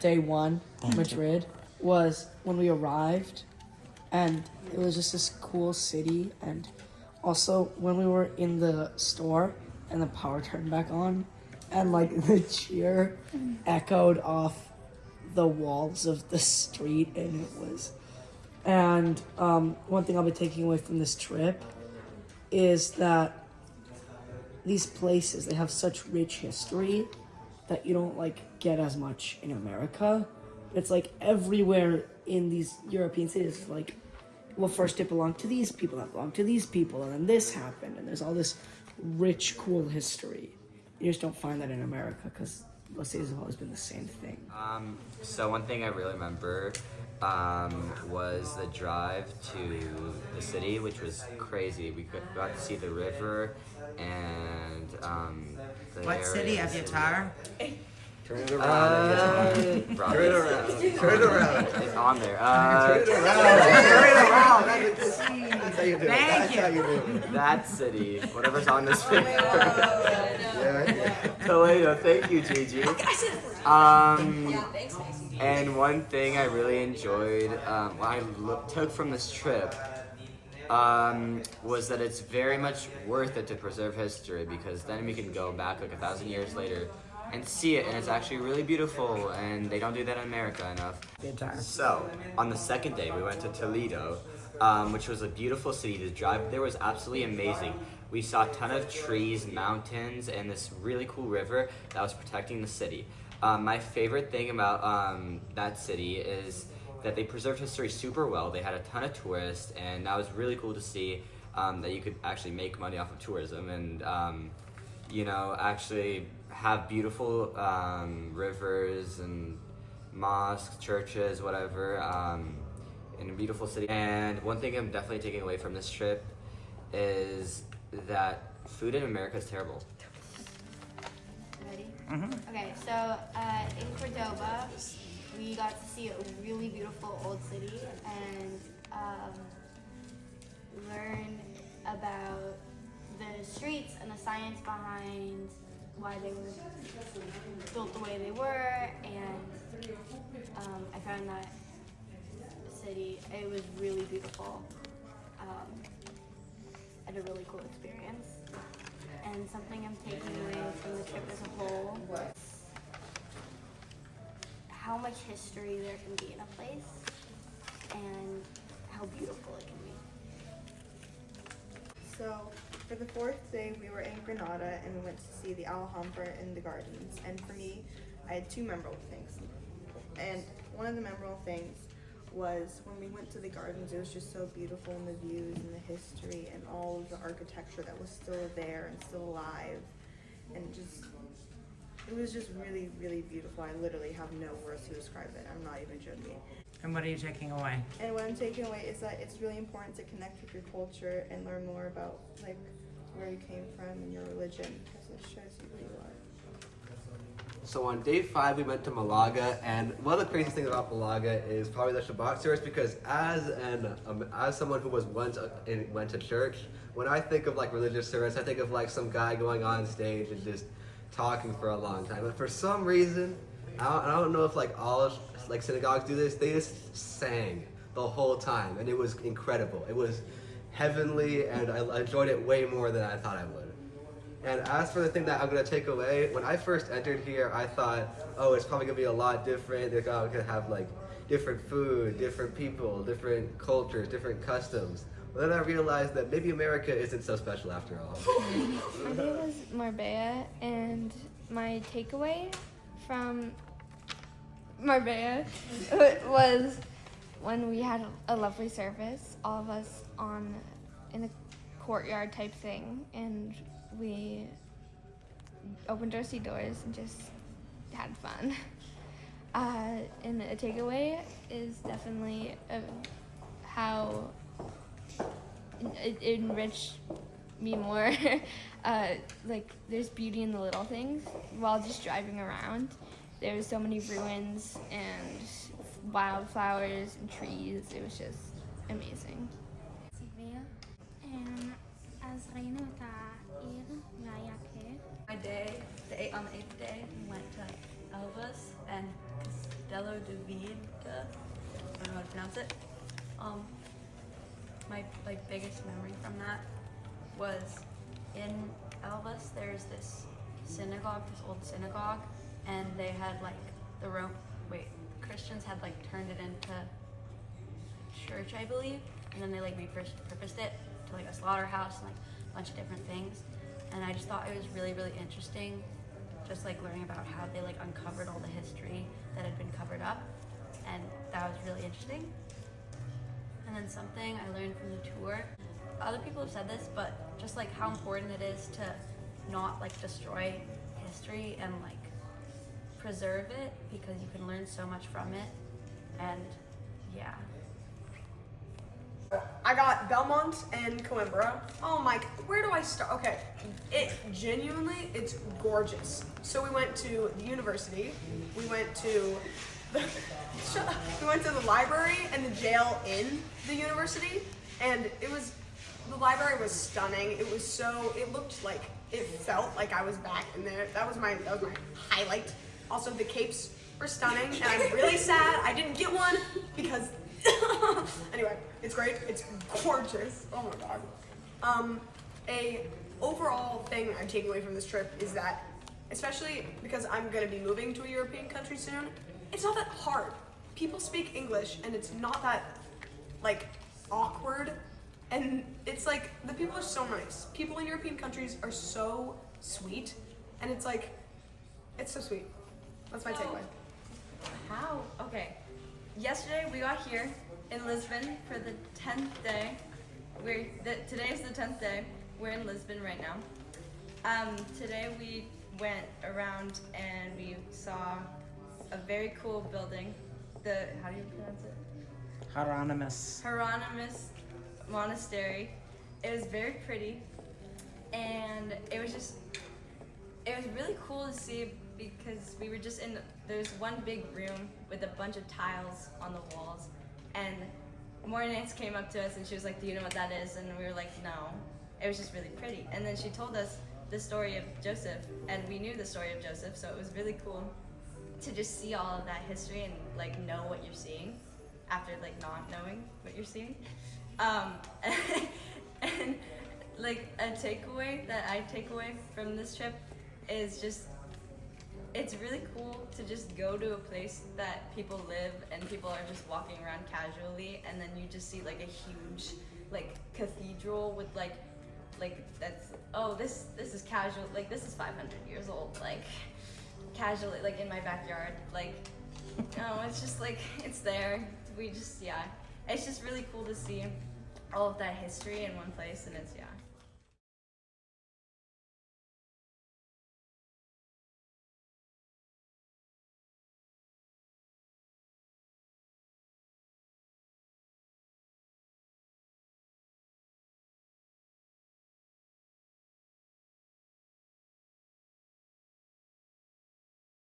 day one, Madrid, was when we arrived, and it was just this cool city. And also when we were in the store and the power turned back on, and like the cheer echoed off the walls of the street, and it was. And one thing I'll be taking away from this trip is that these places, they have such rich history that you don't like get as much in America. It's like everywhere in these European cities, like, well, first it belonged to these people, that belonged to these people, and then this happened, and there's all this rich, cool history. You just don't find that in America because Los Angeles has always been the same thing. So one thing I really remember was the drive to the city, which was crazy. We got to see the river and What city? Aviatar? Turn it around. Turn it around. Turn it around. It's on there. Turn it around. That's how you do it. That's how you do it. That city, whatever's on this picture. Yeah. Toledo, thank you, Gigi. And one thing I really enjoyed, took from this trip, was that it's very much worth it to preserve history, because then we can go back like 1,000 years later and see it, and it's actually really beautiful, and they don't do that in America enough. So, on the second day, we went to Toledo, which was a beautiful city. The drive there was absolutely amazing. We saw a ton of trees, mountains, and this really cool river that was protecting the city. My favorite thing about that city is that they preserved history super well. They had a ton of tourists, and that was really cool to see that you could actually make money off of tourism and, actually have beautiful rivers and mosques, churches, whatever, in a beautiful city. And one thing I'm definitely taking away from this trip is that food in America is terrible. Ready? Mm-hmm. Okay, so in Cordoba, we got to see a really beautiful old city and learn about the streets and the science behind why they were built the way they were, and I found that city, it was really beautiful and a really cool experience. And something I'm taking away from the trip as a whole was how much history there can be in a place and how beautiful it can be. So, for the fourth day, we were in Granada and we went to see the Alhambra in the gardens. And for me, I had two memorable things. And one of the memorable things was when we went to the gardens, it was just so beautiful, and the views and the history and all of the architecture that was still there and still alive. And it was just really, really beautiful. I literally have no words to describe it. I'm not even joking. And what are you taking away? And what I'm taking away is that it's really important to connect with your culture and learn more about like where you came from and your religion, because it shows you who you are. So on day 5, we went to Malaga, and one of the craziest things about Malaga is probably the Shabbat service, because as someone who was went to church, when I think of like religious service, I think of like some guy going on stage and just talking for a long time. But for some reason, I don't know if like all like synagogues do this, they just sang the whole time, and it was incredible. It was heavenly, and I enjoyed it way more than I thought I would. And as for the thing that I'm going to take away, when I first entered here, I thought, oh, it's probably going to be a lot different. They're going to have like different food, different people, different cultures, different customs. But then I realized that maybe America isn't so special after all. My name was Marbella, and my takeaway from Marbella was when we had a lovely service, all of us in a courtyard type thing, and we opened our sea doors and just had fun. And a takeaway is definitely how it enriched me more. Like, there's beauty in the little things. While just driving around, there was so many ruins and wildflowers and trees. It was just amazing. My day, on the 8th day, we went to Elvis and Dello de Vida. I don't know how to pronounce it. My biggest memory from that was in Elvis. There's this synagogue, this old synagogue, and they had like Christians had like turned it into church, I believe, and then they like repurposed it to like a slaughterhouse and like a bunch of different things. And I just thought it was really, really interesting, just like learning about how they like uncovered all the history that had been covered up, and that was really interesting. And then something I learned from the tour, other people have said this, but just like how important it is to not like destroy history and like preserve it, because you can learn so much from it. And yeah. I got Belmont and Coimbra. Oh my, where do I start? Okay, it's gorgeous. So we went to the university, we went to the library and the jail in the university, and the library was stunning. It felt like I was back in there. That was my highlight. Also, the capes were stunning, and I'm really sad I didn't get one because anyway, it's great. It's gorgeous. Oh my god. A overall thing I'm taking away from this trip is that, especially because I'm going to be moving to a European country soon, it's not that hard. People speak English, and it's not that like awkward, and it's like the people are so nice. People in European countries are so sweet, and it's so sweet. That's my takeaway. How? Okay. Yesterday we got here in Lisbon for the 10th day. Today is the 10th day. We're in Lisbon right now. Today we went around and we saw a very cool building. How do you pronounce it? Hieronymus Monastery. It was very pretty, and it was really cool to see, because we were just there's one big room with a bunch of tiles on the walls, and Mornance came up to us and she was like, "Do you know what that is?" And we were like, "No." It was just really pretty. And then she told us the story of Joseph, and we knew the story of Joseph, so it was really cool to just see all of that history and like know what you're seeing after like not knowing what you're seeing. And like a takeaway that I take away from this trip is just, it's really cool to just go to a place that people live and people are just walking around casually, and then you just see like a huge like cathedral with like that's, oh, this is casual, like this is 500 years old, like casually, like in my backyard, like no, it's just like it's there. It's just really cool to see all of that history in one place, and it's